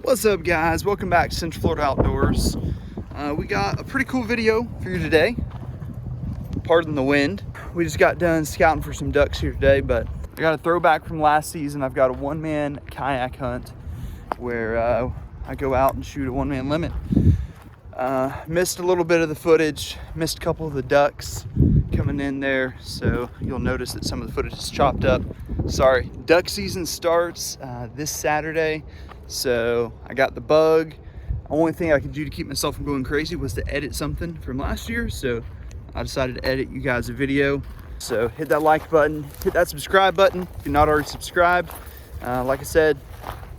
What's up, guys? Welcome back to Central Florida Outdoors. We got a pretty cool video for you today. Pardon the wind. We just got done scouting for some ducks here today, but I got a throwback from last season. I've got a one-man kayak hunt where I go out and shoot a one-man limit. Missed a little bit of the footage, missed a couple of the ducks coming in there, so you'll notice that some of the footage is chopped up. Sorry. Duck season starts this Saturday, so I got the bug. Only thing I could do to keep myself from going crazy was to edit something from last year, so I decided to edit you guys a video. So hit that like button, hit that subscribe button if you're not already subscribed. Like I said,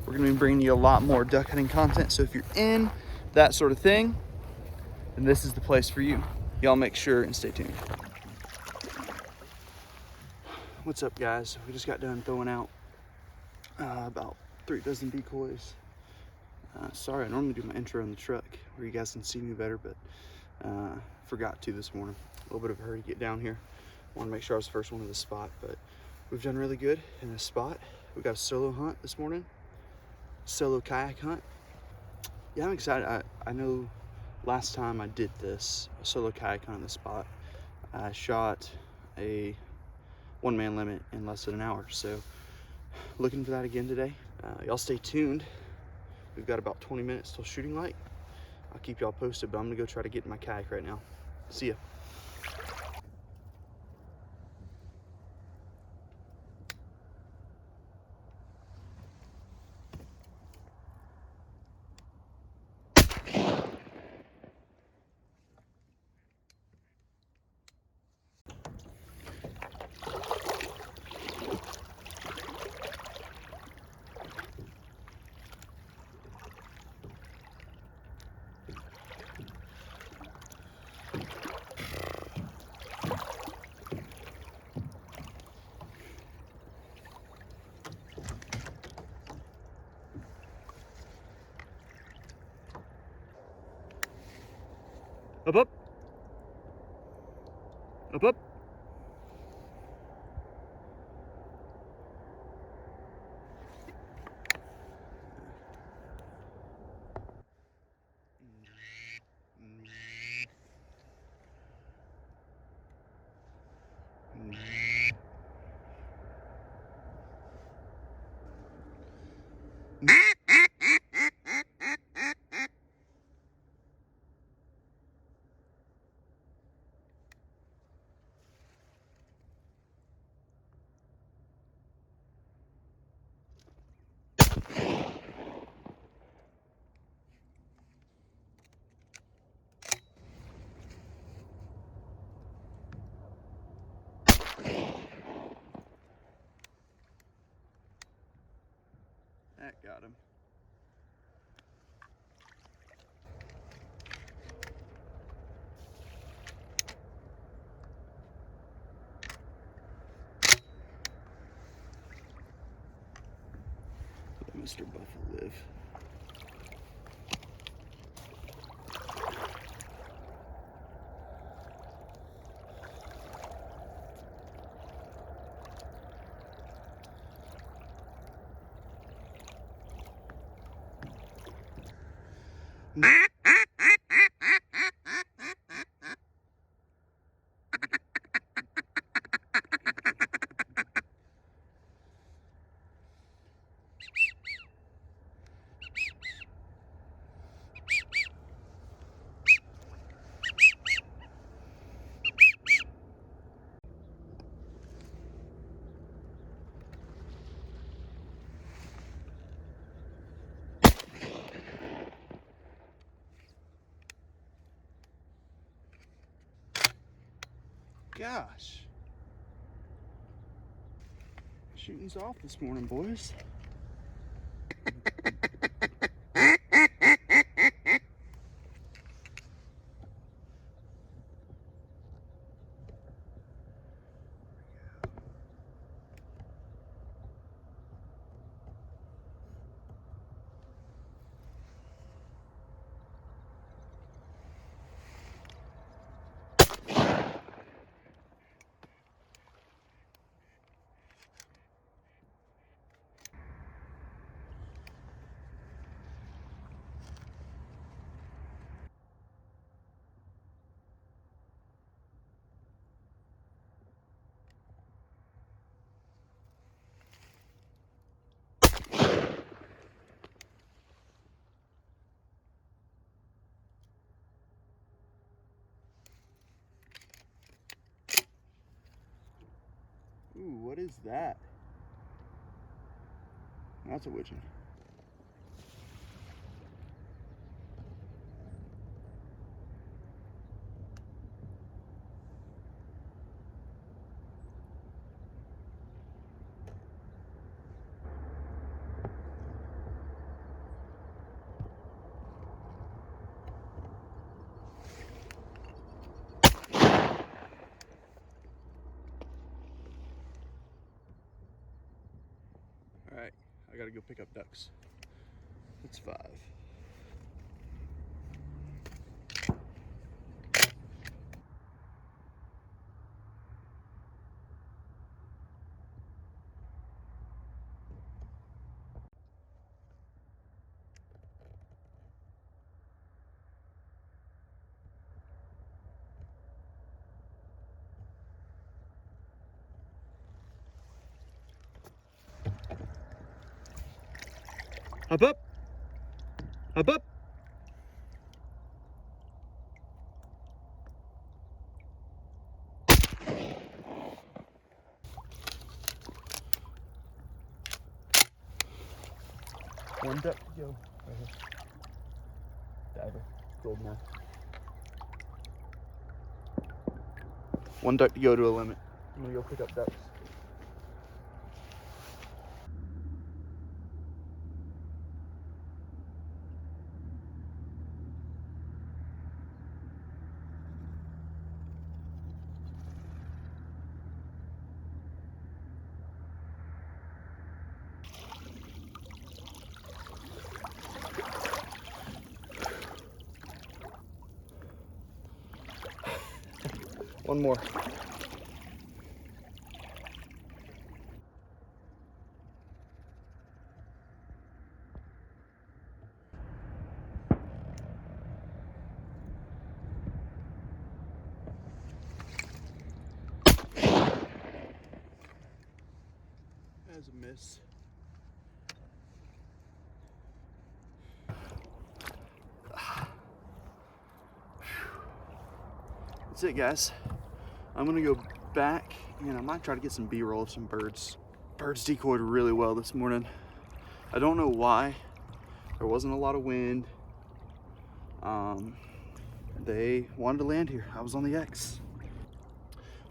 we're gonna be bringing you a lot more duck hunting content, so if you're in that sort of thing, then this is the place for you. Y'all make sure and stay tuned. What's up, guys? We just got done throwing out about 3 dozen decoys. Sorry, I normally do my intro in the truck where you guys can see me better, but forgot to this morning. A little bit of a hurry to get down here. Want to make sure I was the first one to the spot, but we've done really good in this spot. We got a solo hunt this morning, solo kayak hunt. Yeah, I'm excited. I know last time I did this, a solo kayak hunt in this spot, I shot a one-man limit in less than an hour. So looking for that again today. Y'all stay tuned. We've got about 20 minutes till shooting light. I'll keep y'all posted, but I'm gonna go try to get in my kayak right now. See ya. Up, up. Up, up. That got him. Let Mr. Buffalo live. Gosh. Shooting's off this morning, boys. is that? That's a widgeon. All right, I gotta go pick up ducks. It's 5. Up, up, up, up. One duck to go. Right here. Diver, gold mouth. One duck to go to a limit. I'm gonna go pick up ducks. One more. That's a miss. That's it, guys. I'm gonna go back and I might try to get some B-roll of some birds. Birds decoyed really well this morning. I don't know why. There wasn't a lot of wind. They wanted to land here. I was on the X.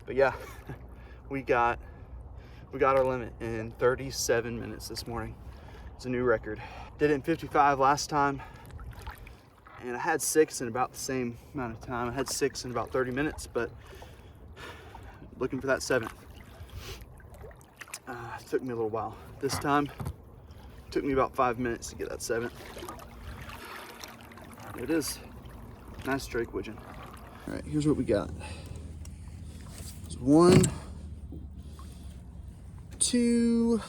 But yeah, we got our limit in 37 minutes this morning. It's a new record. Did it in 55 last time. And I had 6 in about the same amount of time. I had 6 in about 30 minutes, but looking for that 7th. It took me a little while. This time, it took me about 5 minutes to get that 7th. It is. Nice drake widgeon. All right, here's what we got. There's 1, 2,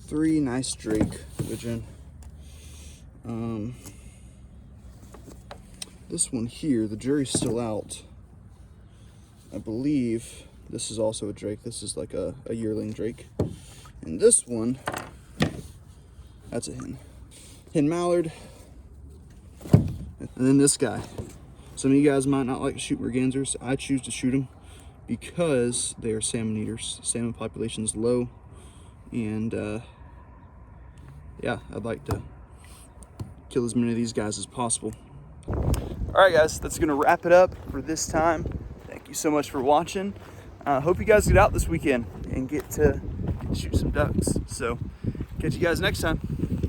3 nice drake widgeon. This one here, the jury's still out. I believe this is also a drake. This is like a yearling drake. And this one, that's a hen. Hen mallard. And then this guy. Some of you guys might not like to shoot mergansers. I choose to shoot them because they are salmon eaters. Salmon population is low. And yeah, I'd like to kill as many of these guys as possible. All right, guys, that's gonna wrap it up for this time. Thank you so much for watching. Hope you guys get out this weekend and get to shoot some ducks. So catch you guys next time.